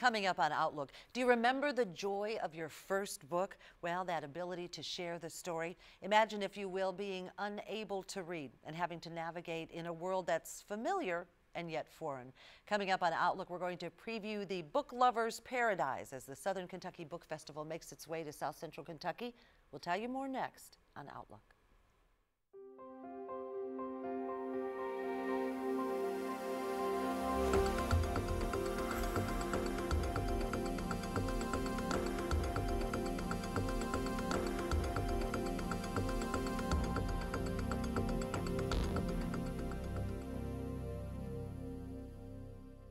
Coming up on Outlook, do you remember the joy of your first book? Well, that ability to share the story. Imagine, if you will, being unable to read and having to navigate in a world that's familiar and yet foreign. Coming up on Outlook, we're going to preview the Book Lover's Paradise as the Southern Kentucky Book Festival makes its way to South Central Kentucky. We'll tell you more next on Outlook.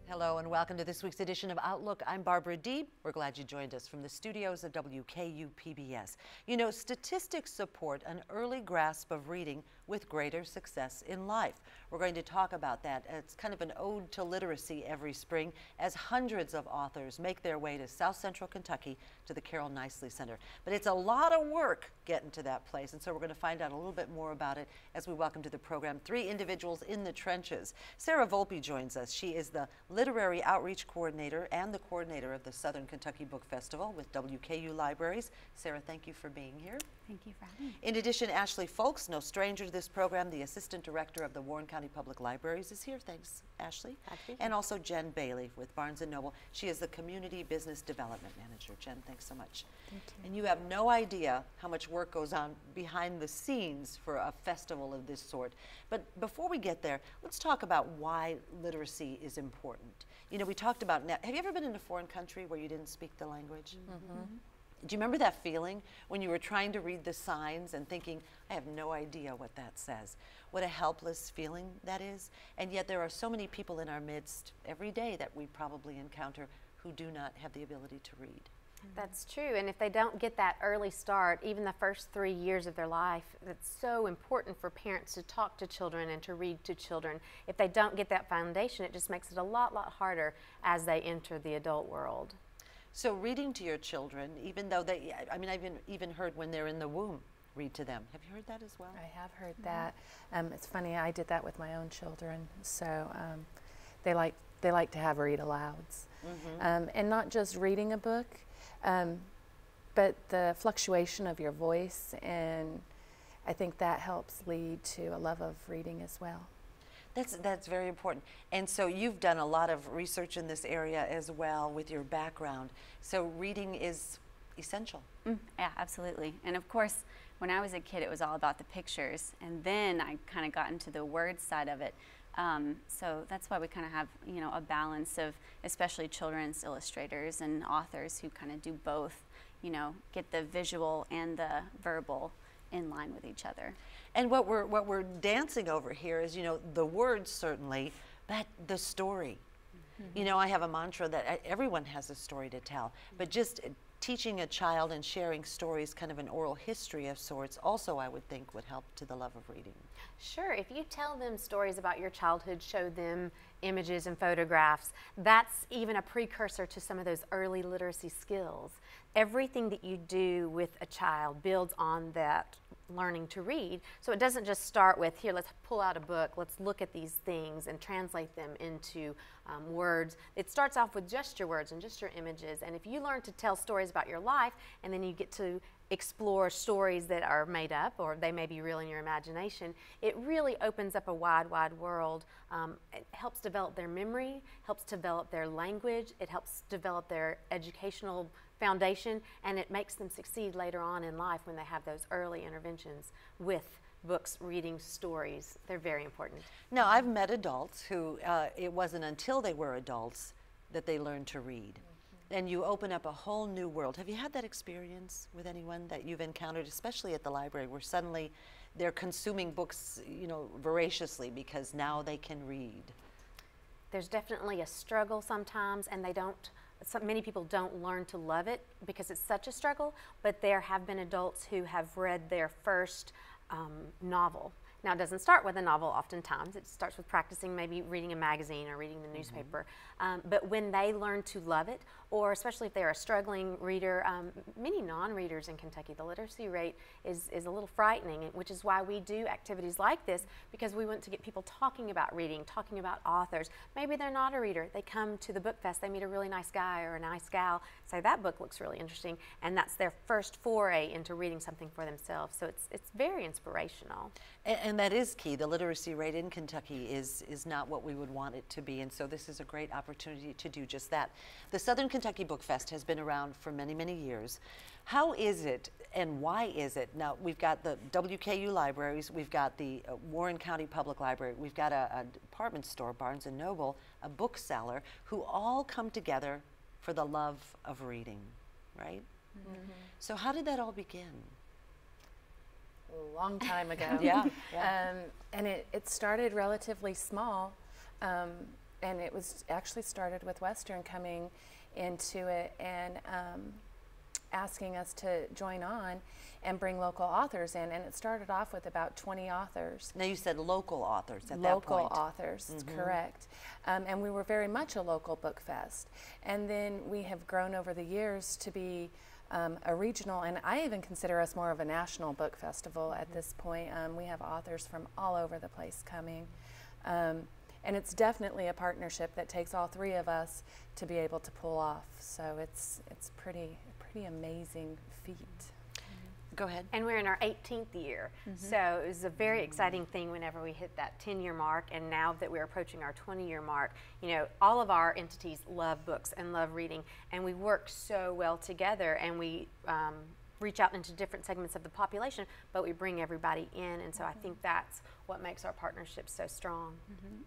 Hello and welcome to this week's edition of Outlook. I'm Barbara Deeb. We're glad you joined us from the studios of WKU-PBS. You know, statistics support an early grasp of reading with greater success in life. We're going to talk about that. It's kind of an ode to literacy every spring as hundreds of authors make their way to South Central Kentucky to the Carrol Knicely Center. But it's a lot of work getting to that place, and so we're going to find out a little bit more about it as we welcome to the program three individuals in the trenches. Sarah Volpe joins us. She is the Literary Outreach Coordinator and the coordinator of the Southern Kentucky Book Festival with WKU Libraries. Sarah, thank you for being here. Thank you for having me. In addition, Ashley Folks, no stranger to this program, the Assistant Director of the Warren County Public Libraries, is here. Thanks, Ashley. And also Jen Bailey with Barnes & Noble. She is the Community Business Development Manager. Jen, thanks so much. Thank you. And you have no idea how much work goes on behind the scenes for a festival of this sort. But before we get there, let's talk about why literacy is important. You know, we talked about, have you ever been in a foreign country where you didn't speak the language? Mm-hmm. Do you remember that feeling when you were trying to read the signs and thinking, I have no idea what that says? What a helpless feeling that is. And yet there are so many people in our midst every day that we probably encounter who do not have the ability to read. That's true, and if they don't get that early start, even the first 3 years of their life, it's so important for parents to talk to children and to read to children. If they don't get that foundation, it just makes it a lot harder as they enter the adult world. So reading to your children, even though they, I mean, I've even heard when they're in the womb, read to them. Have you heard that as well? I have heard that. It's funny, I did that with my own children. So they like to have read alouds. And not just reading a book, but the fluctuation of your voice, and I think that helps lead to a love of reading as well. That's very important. And so you've done a lot of research in this area as well with your background. So reading is essential. Yeah, absolutely. And of course, when I was a kid, it was all about the pictures, and then I kind of got into the word side of it. So that's why we kind of have, you know, a balance of especially children's illustrators and authors who kind of do both, you know, get the visual and the verbal in line with each other. And what we're dancing over here is, you know, the words certainly, but the story. You know, I have a mantra that everyone has a story to tell, but just teaching a child and sharing stories, kind of an oral history of sorts, also I would think would help to the love of reading. Sure, if you tell them stories about your childhood, show them images and photographs, that's even a precursor to some of those early literacy skills. Everything that you do with a child builds on that learning to read. So it doesn't just start with, here, let's pull out a book, let's look at these things and translate them into words. It starts off with just your words and just your images, and if you learn to tell stories about your life, and then you get to explore stories that are made up or they may be real in your imagination, it really opens up a wide world. It helps develop their memory, helps develop their language, it helps develop their educational foundation, and it makes them succeed later on in life when they have those early interventions with books, reading, stories. They're very important. Now, I've met adults who it wasn't until they were adults that they learned to read. And you open up a whole new world. Have you had that experience with anyone that you've encountered, especially at the library, where suddenly they're consuming books, you know, voraciously because now they can read? There's definitely a struggle sometimes, and many people don't learn to love it because it's such a struggle, but there have been adults who have read their first novel. Now, it doesn't start with a novel oftentimes. It starts with practicing maybe reading a magazine or reading the newspaper. But when they learn to love it, or especially if they're a struggling reader, many non-readers in Kentucky, the literacy rate is a little frightening, which is why we do activities like this, because we want to get people talking about reading, talking about authors. Maybe they're not a reader. They come to the book fest, they meet a really nice guy or a nice gal, say that book looks really interesting, and that's their first foray into reading something for themselves. So it's very inspirational. And that is key. The literacy rate in Kentucky is not what we would want it to be, and so this is a great opportunity to do just that. The Southern Kentucky Book Fest has been around for many, many years. How is it and why is it? Now, we've got the WKU libraries, we've got the Warren County Public Library, we've got a department store, Barnes & Noble, a bookseller, who all come together for the love of reading, right? So how did that all begin? A long time ago. Yeah. And it started relatively small, and it was actually started with Western coming into it and asking us to join on and bring local authors in, and it started off with about 20 authors. Now, you said local authors at that point. Local authors, correct. And we were very much a local book fest. And then we have grown over the years to be a regional, and I even consider us more of a national book festival at this point. We have authors from all over the place coming. And it's definitely a partnership that takes all three of us to be able to pull off. So it's pretty amazing feat. Go ahead. And we're in our 18th year, so it was a very exciting thing whenever we hit that 10-year mark, and now that we're approaching our 20-year mark, you know, all of our entities love books and love reading, and we work so well together, and we reach out into different segments of the population, but we bring everybody in, and so I think that's what makes our partnership so strong.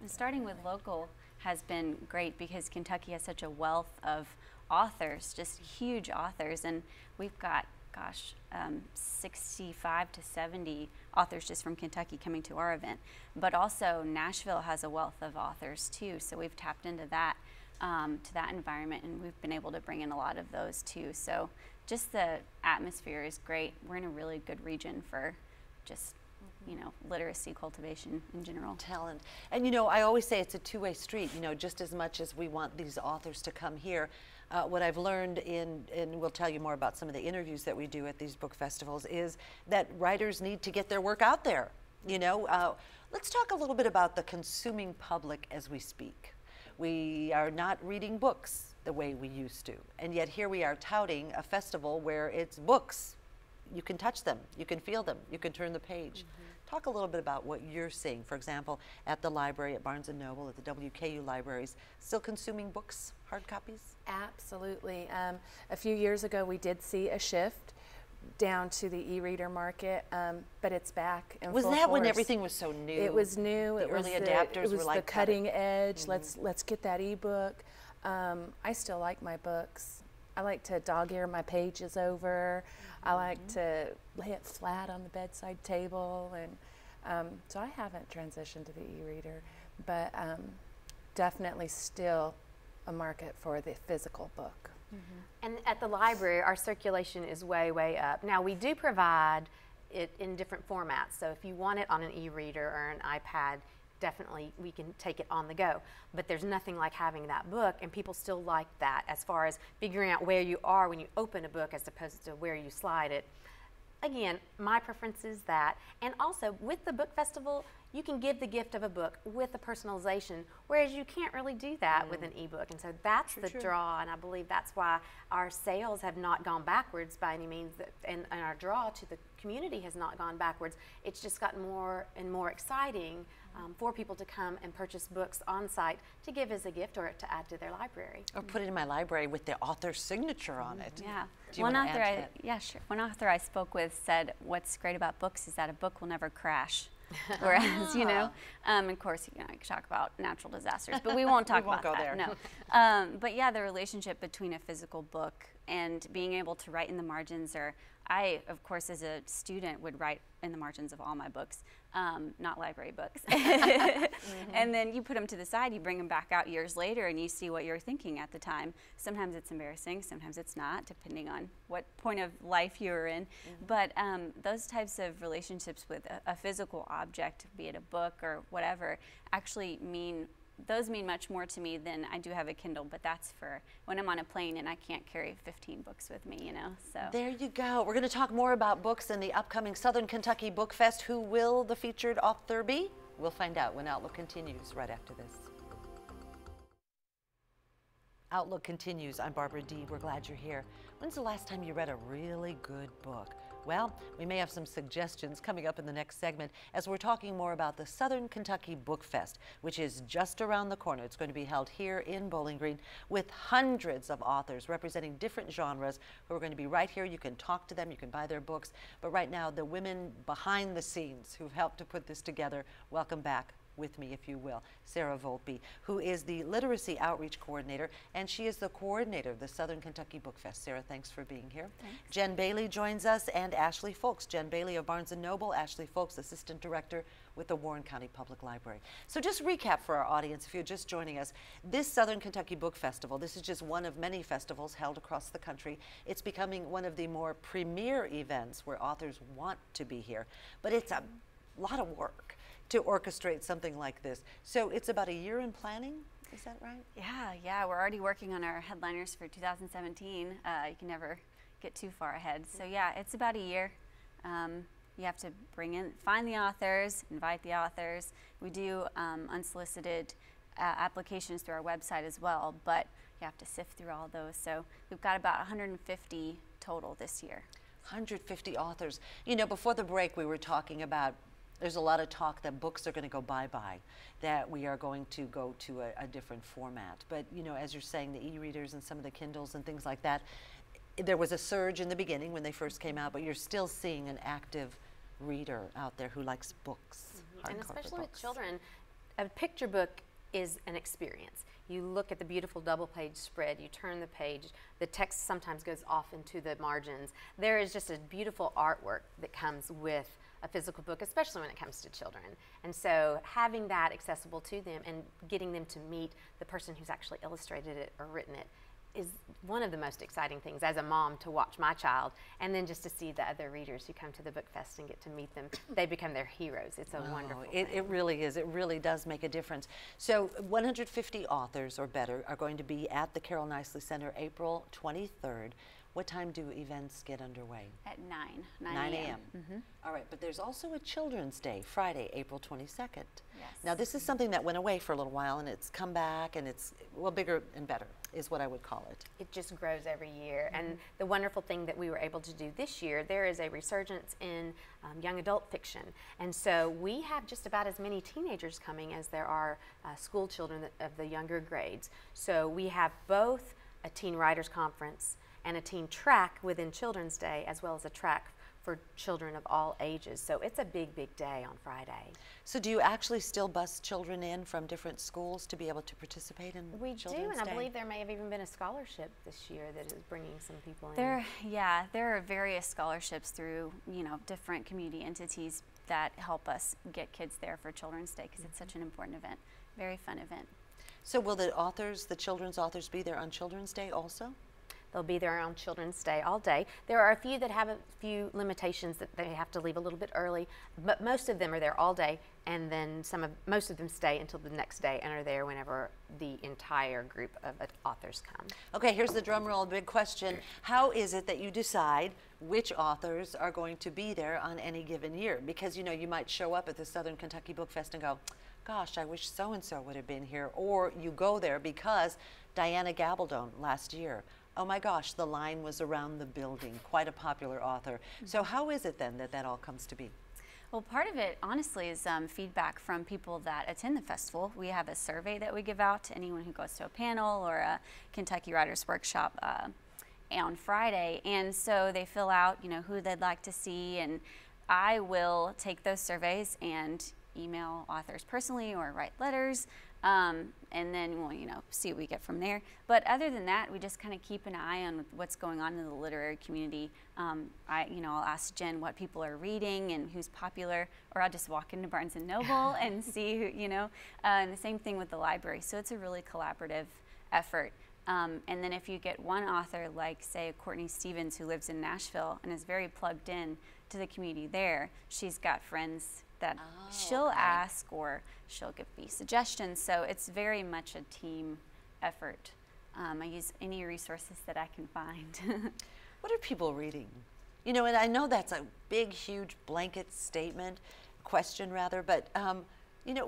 And starting with local has been great because Kentucky has such a wealth of authors, just huge authors, and we've got 65 to 70 authors just from Kentucky coming to our event. But also Nashville has a wealth of authors too, so we've tapped into that, to that environment, and we've been able to bring in a lot of those too. So just the atmosphere is great. We're in a really good region for just you know, literacy cultivation in general. Talent. And you know, I always say it's a two-way street, you know, just as much as we want these authors to come here. What I've learned and we'll tell you more about some of the interviews that we do at these book festivals, is that writers need to get their work out there. You know, let's talk a little bit about the consuming public as we speak. We are not reading books the way we used to, and yet here we are touting a festival where it's books. You can touch them, you can feel them, you can turn the page. Talk a little bit about what you're seeing, for example, at the library, at Barnes & Noble, at the WKU libraries. Still consuming books, hard copies? Absolutely. A few years ago we did see a shift down to the e-reader market, but it's back in full Was that when force. everything was so new? It was new. The early adapters it was were like the cutting edge. Let's get that e-book. I still like my books. I like to dog-ear my pages over. I like to lay it flat on the bedside table, and so I haven't transitioned to the e-reader, but definitely still a market for the physical book. And at the library, our circulation is way, way up. Now, we do provide it in different formats, so if you want it on an e-reader or an iPad, definitely we can take it on the go. But there's nothing like having that book, and people still like that as far as figuring out where you are when you open a book as opposed to where you slide it. Again, my preference is that, and also with the book festival, you can give the gift of a book with a personalization, whereas you can't really do that with an ebook. And so that's the draw, and I believe that's why our sales have not gone backwards by any means, and our draw to the community has not gone backwards. It's just gotten more and more exciting for people to come and purchase books on site to give as a gift or to add to their library. Or put it in my library with the author's signature on it. Yeah. Do you want to add to that? Yeah, sure. One author I spoke with said, what's great about books is that a book will never crash. Whereas, you know, of course, you know, I could talk about natural disasters, but we won't talk about go that. there. No. But yeah, the relationship between a physical book and being able to write in the margins, or I, of course, as a student, would write in the margins of all my books, not library books. And then you put them to the side, you bring them back out years later, and you see what you're thinking at the time. Sometimes it's embarrassing, sometimes it's not, depending on what point of life you're in. But those types of relationships with a physical object, be it a book or whatever, actually mean much more to me than I do have a Kindle, but that's for when I'm on a plane and I can't carry 15 books with me, you know, so. There you go. We're going to talk more about books in the upcoming Southern Kentucky Book Fest. Who will the featured author be? We'll find out when Outlook continues right after this. Outlook continues. I'm Barbara Dee. We're glad you're here. When's the last time you read a really good book? Well, we may have some suggestions coming up in the next segment as we're talking more about the Southern Kentucky Book Fest, which is just around the corner. It's going to be held here in Bowling Green with hundreds of authors representing different genres who are going to be right here. You can talk to them, you can buy their books. But right now, the women behind the scenes who've helped to put this together, welcome back with me, if you will, Sarah Volpe, who is the Literacy Outreach Coordinator, and she is the coordinator of the Southern Kentucky Book Fest. Sarah, thanks for being here. Thanks. Jen Bailey joins us, and Ashley Folks. Jen Bailey of Barnes & Noble, Ashley Folks, Assistant Director with the Warren County Public Library. So just recap for our audience, if you're just joining us, this Southern Kentucky Book Festival, this is just one of many festivals held across the country. It's becoming one of the more premier events where authors want to be here, but it's a lot of work to orchestrate something like this. So it's about a year in planning, is that right? Yeah, we're already working on our headliners for 2017. You can never get too far ahead. So yeah, it's about a year. You have to find the authors, invite the authors. We do unsolicited applications through our website as well, but you have to sift through all those. So we've got about 150 total this year. 150 authors. You know, before the break we were talking about there's a lot of talk that books are going to go bye-bye, that we are going to go to a different format. But, you know, as you're saying, the e-readers and some of the Kindles and things like that, there was a surge in the beginning when they first came out, but you're still seeing an active reader out there who likes books. And especially with children, a picture book is an experience. You look at the beautiful double-page spread, you turn the page, the text sometimes goes off into the margins. There is just a beautiful artwork that comes with a physical book, especially when it comes to children. And so having that accessible to them and getting them to meet the person who's actually illustrated it or written it is one of the most exciting things as a mom, to watch my child, and then just to see the other readers who come to the book fest and get to meet them. They become their heroes. It's a wonderful thing. It really is. It really does make a difference. So 150 authors or better are going to be at the Carrol Knicely Center April 23rd. What time do events get underway? At 9 a.m. All right, but there's also a Children's Day, Friday, April 22nd. Yes. Now, this is something that went away for a little while, and it's come back, and it's, well, bigger and better is what I would call it. It just grows every year. And the wonderful thing that we were able to do this year, there is a resurgence in young adult fiction. And so we have just about as many teenagers coming as there are school children of the younger grades. So we have both a teen writers conference and a teen track within Children's Day, as well as a track for children of all ages. So it's a big, big day on Friday. So do you actually still bus children in from different schools to be able to participate in Children's Day? We do, and I believe there may have even been a scholarship this year that is bringing some people in. There are various scholarships through, you know, different community entities that help us get kids there for Children's Day, because it's such an important event, very fun event. So will the authors, the children's authors, be there on Children's Day also? They'll be there on Children's Day all day. There are a few that have a few limitations that they have to leave a little bit early, but most of them are there all day, and then most of them stay until the next day and are there whenever the entire group of authors come. Okay, here's the drum roll, big question. How is it that you decide which authors are going to be there on any given year? Because, you know, you might show up at the Southern Kentucky Book Fest and go, gosh, I wish so-and-so would have been here. Or you go there because Diana Gabaldon last year, oh my gosh, the line was around the building, quite a popular author. So how is it then that that all comes to be? Well, part of it, honestly, is feedback from people that attend the festival. We have a survey that we give out to anyone who goes to a panel or a Kentucky Writers Workshop on Friday. And so they fill out, you know, who they'd like to see, and I will take those surveys and email authors personally or write letters And then we'll, see what we get from there. But other than that, we just kind of keep an eye on what's going on in the literary community. I'll ask Jen what people are reading and who's popular, or I'll just walk into Barnes & Noble and see who, and the same thing with the library. So it's a really collaborative effort. And then if you get one author like, say, Courtney Stevens, who lives in Nashville and is very plugged in to the community there, she's got friends that she'll ask, or she'll give me suggestions. So it's very much a team effort. I use any resources that I can find. What are people reading? And I know that's a big, huge blanket question rather, but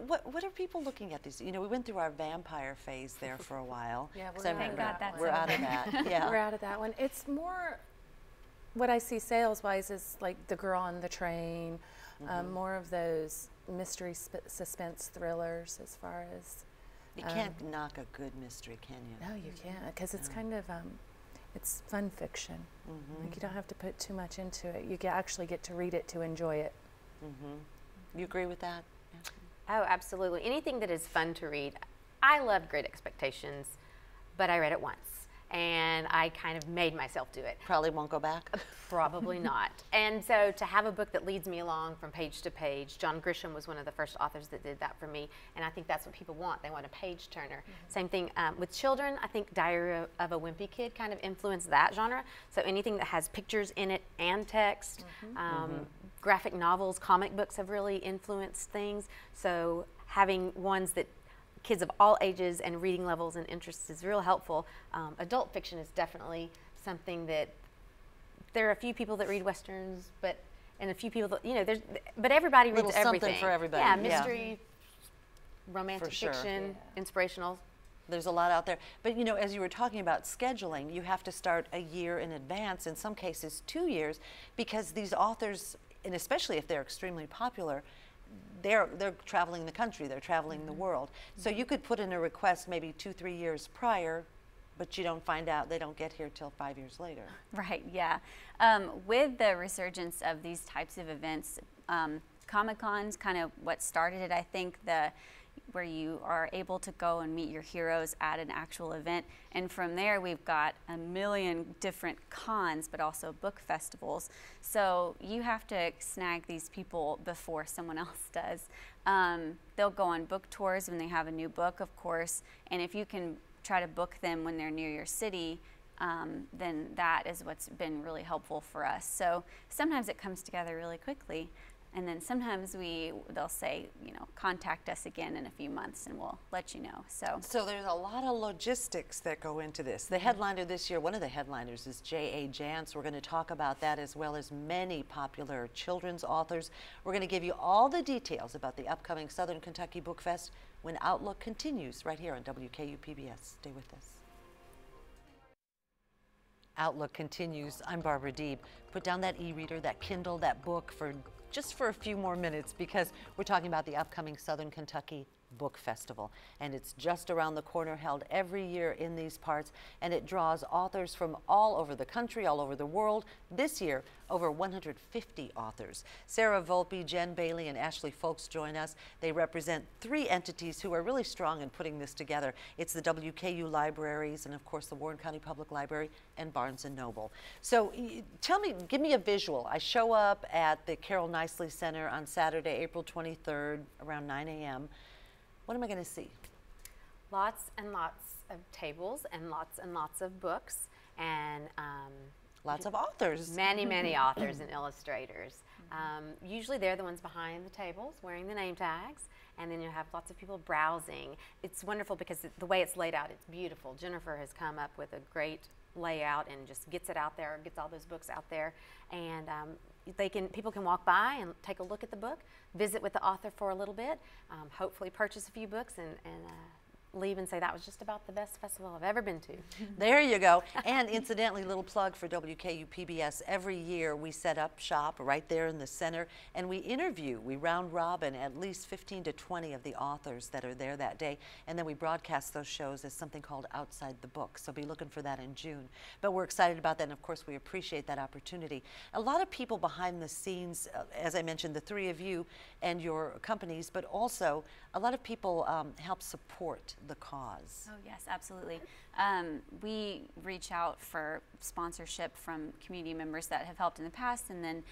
what are people looking at these? We went through our vampire phase there for a while. Yeah, thank God that's we're out of that. Yeah, we're out of that one. It's more what I see sales-wise is like The Girl on the Train, more of those mystery suspense thrillers. As far as you can't knock a good mystery, can you? No, you can't, because it's kind of it's fun fiction. Like, you don't have to put too much into it. You actually get to read it to enjoy it. You agree with that? Oh, absolutely. Anything that is fun to read. I love Great Expectations, but I read it once, and I kind of made myself do it. Probably won't go back? Probably not. And so to have a book that leads me along from page to page, John Grisham was one of the first authors that did that for me, and I think that's what people want. They want a page turner. Same thing with children. I think Diary of a Wimpy Kid kind of influenced that genre. So anything that has pictures in it and text, graphic novels, comic books have really influenced things. So having ones that kids of all ages and reading levels and interests is real helpful. Adult fiction is definitely something that there are a few people that read Westerns, and a few people that, but everybody reads everything. Something for everybody. Yeah, mystery, romantic sure. fiction, inspirational. There's a lot out there. But as you were talking about scheduling, you have to start a year in advance, in some cases 2 years, because these authors, and especially if they're extremely popular, they're traveling the country, they're traveling the world. So you could put in a request maybe 2-3 years prior, but you don't find out, they don't get here till 5 years later. Right, yeah. With the resurgence of these types of events, Comic-Con's kind of what started it, I think, where you are able to go and meet your heroes at an actual event. And from there, we've got a million different cons, but also book festivals. So you have to snag these people before someone else does. They'll go on book tours when they have a new book, of course. And if you can try to book them when they're near your city, then that is what's been really helpful for us. So sometimes it comes together really quickly. And then sometimes they'll say, contact us again in a few months and we'll let you know. So there's a lot of logistics that go into this. The headliner this year, one of the headliners is J.A. Jance. We're going to talk about that, as well as many popular children's authors. We're going to give you all the details about the upcoming Southern Kentucky Book Fest when Outlook continues right here on WKU-PBS. Stay with us. Outlook continues. I'm Barbara Deeb. Put down that e-reader, that Kindle, that book just for a few more minutes, because we're talking about the upcoming Southern Kentucky Book Festival, and it's just around the corner, held every year in these parts, and it draws authors from all over the country, all over the world. This year, over 150 authors. Sarah Volpe, Jen Bailey, and Ashley Folks join us. They represent 3 entities who are really strong in putting this together. It's the WKU libraries, and of course the Warren County Public Library and Barnes & Noble. So give me a visual. I show up at the Carrol Knicely Center on Saturday, April 23rd, around 9 a.m. What am I going to see? Lots and lots of tables and lots of books, and lots of authors. Many, many authors and illustrators. Usually they're the ones behind the tables wearing the name tags, and then you'll have lots of people browsing. It's wonderful because the way it's laid out, it's beautiful. Jennifer has come up with a great layout and just gets it out there, gets all those books out there, and people can walk by and take a look at the book, visit with the author for a little bit, hopefully purchase a few books and leave and say that was just about the best festival I've ever been to. There you go. And incidentally, little plug for WKU PBS. Every year we set up shop right there in the center and we interview, we round robin at least 15 to 20 of the authors that are there that day. And then we broadcast those shows as something called Outside the Book. So be looking for that in June. But we're excited about that, and of course we appreciate that opportunity. A lot of people behind the scenes, as I mentioned, the three of you and your companies, but also a lot of people help support the cause. Oh yes, absolutely. We reach out for sponsorship from community members that have helped in the past, and then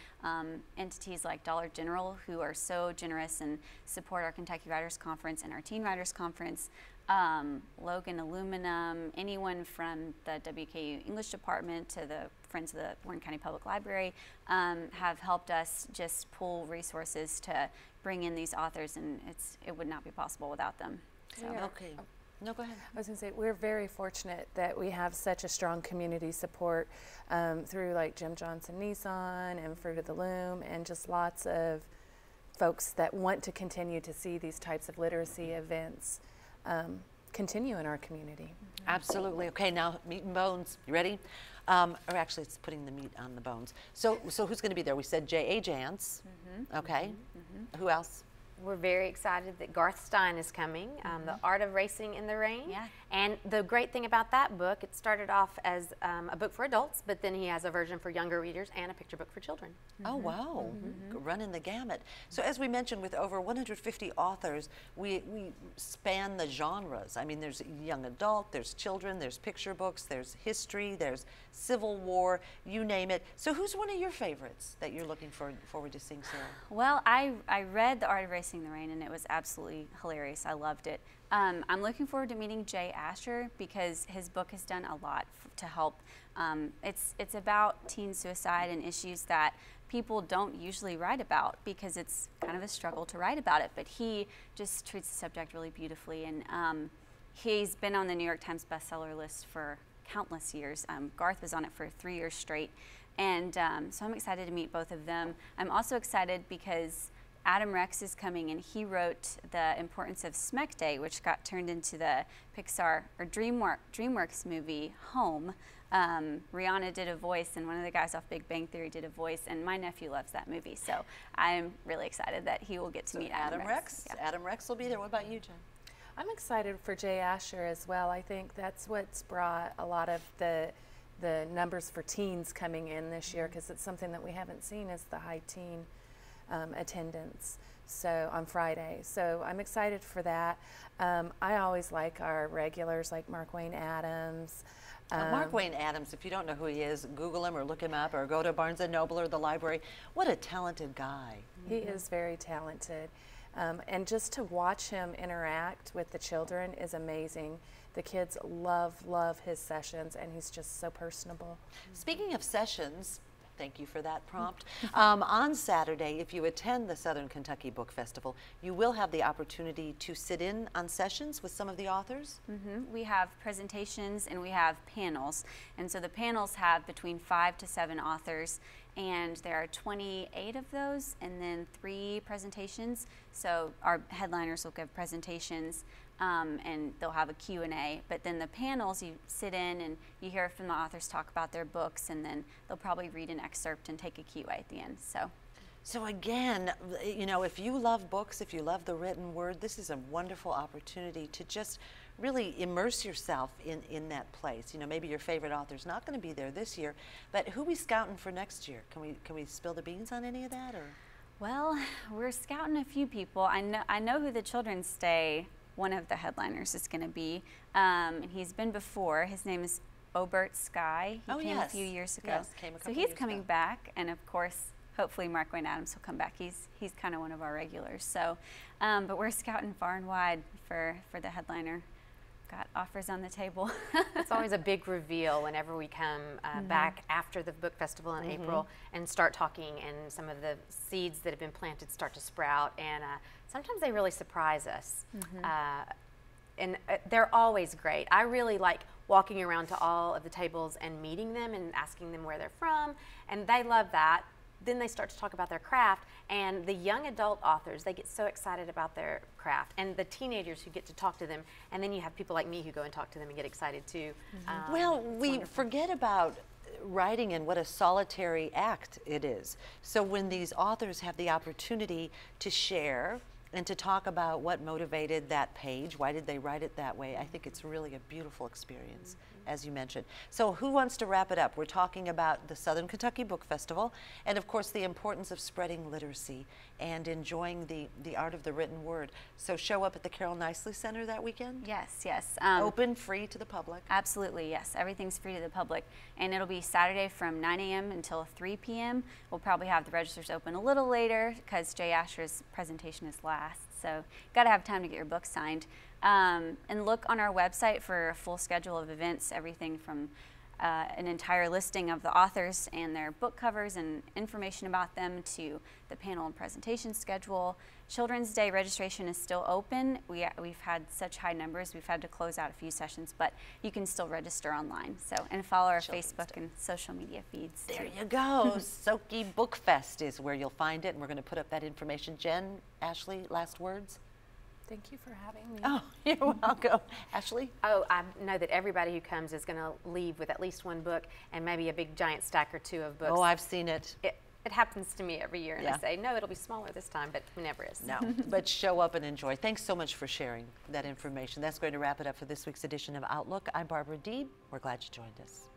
entities like Dollar General, who are so generous and support our Kentucky Writers Conference and our Teen Writers Conference. Logan Aluminum, anyone from the WKU English Department to the Friends of the Warren County Public Library have helped us just pull resources to bring in these authors, and it would not be possible without them. So. Yeah. Okay. No, go ahead. I was going to say, we're very fortunate that we have such a strong community support through like Jim Johnson Nissan and Fruit of the Loom, and just lots of folks that want to continue to see these types of literacy events continue in our community. Absolutely. Okay, now meat and bones. You ready? Or actually, it's putting the meat on the bones. So who's going to be there? We said J.A. Jance. Okay. Who else? We're very excited that Garth Stein is coming, The Art of Racing in the Rain. Yeah. And the great thing about that book, it started off as a book for adults, but then he has a version for younger readers and a picture book for children. Oh, wow. Running the gamut. So as we mentioned, with over 150 authors, we span the genres. I mean, there's young adult, there's children, there's picture books, there's history, there's Civil War, you name it. So who's one of your favorites that you're looking forward to seeing, Sarah? Well, I read The Art of Racing in the Rain, and it was absolutely hilarious. I loved it. I'm looking forward to meeting Jay Asher, because his book has done a lot to help. It's about teen suicide and issues that people don't usually write about, because it's kind of a struggle to write about it, but he just treats the subject really beautifully, and he's been on the New York Times bestseller list for countless years. Garth was on it for 3 years straight, and so I'm excited to meet both of them. I'm also excited because Adam Rex is coming, and he wrote The Importance of Smek Day, which got turned into the Pixar or DreamWorks movie Home. Rihanna did a voice, and one of the guys off Big Bang Theory did a voice, and my nephew loves that movie, so I'm really excited that he will get to meet Adam Rex. Yeah. Adam Rex will be there. What about you, Jen? I'm excited for Jay Asher as well. I think that's what's brought a lot of the numbers for teens coming in this year, because it's something that we haven't seen, is the high teen attendance on Friday. So I'm excited for that. I always like our regulars like Mark Wayne Adams. Mark Wayne Adams, if you don't know who he is, Google him or look him up or go to Barnes & Noble or the library. What a talented guy. He is very talented. And just to watch him interact with the children is amazing. The kids love his sessions, and he's just so personable. Speaking of sessions, thank you for that prompt. On Saturday, if you attend the Southern Kentucky Book Festival, you will have the opportunity to sit in on sessions with some of the authors. We have presentations and we have panels. And so the panels have between 5 to 7 authors, and there are 28 of those, and then 3 presentations. So our headliners will give presentations, and they'll have a Q&A. But then the panels, you sit in and you hear from the authors talk about their books, and then they'll probably read an excerpt and take a Q&A at the end. So again, you know, if you love books, if you love the written word, this is a wonderful opportunity to just really immerse yourself in that place. You know, maybe your favorite author's not going to be there this year, but who are we scouting for next year? Can we spill the beans on any of that, or? Well, we're scouting a few people. I know who the Children's Day, one of the headliners, is going to be, and he's been before. His name is Obert Sky. He came a few years ago. Yes, came a couple so he's years coming ago. back, and of course, hopefully Mark Wayne Adams will come back. He's kind of one of our regulars. So, but we're scouting far and wide for the headliner. Got offers on the table. It's always a big reveal whenever we come back after the book festival in April and start talking, and some of the seeds that have been planted start to sprout, and sometimes they really surprise us. And they're always great. I really like walking around to all of the tables and meeting them and asking them where they're from, and they love that. then they start to talk about their craft, and the young adult authors, they get so excited about their craft, and the teenagers who get to talk to them, and then you have people like me who go and talk to them and get excited too. Well, we forget about writing and what a solitary act it is. So when these authors have the opportunity to share and to talk about what motivated that page, why did they write it that way, I think it's really a beautiful experience, as you mentioned. So who wants to wrap it up? We're talking about the Southern Kentucky Book Festival and, of course, the importance of spreading literacy and enjoying the art of the written word. So show up at the Carrol Knicely Center that weekend? Yes, yes. Open, free to the public? Absolutely, yes. Everything's free to the public. And it'll be Saturday from 9 a.m. until 3 p.m. We'll probably have the registers open a little later because Jay Asher's presentation is last. So got to have time to get your book signed. And look on our website for a full schedule of events, everything from an entire listing of the authors and their book covers and information about them to the panel and presentation schedule. Children's Day registration is still open. We've had such high numbers, we've had to close out a few sessions, but you can still register online. So, and follow our Facebook and social media feeds. There you go. SOKY Book Fest is where you'll find it, and we're going to put up that information. Jen, Ashley, last words? Thank you for having me. Oh, you're welcome. Ashley? Oh, I know that everybody who comes is going to leave with at least one book and maybe a big giant stack or two of books. Oh, I've seen it. It happens to me every year, and I say, no, it'll be smaller this time, but it never is. No, but show up and enjoy. Thanks so much for sharing that information. That's going to wrap it up for this week's edition of Outlook. I'm Barbara Deeb. We're glad you joined us.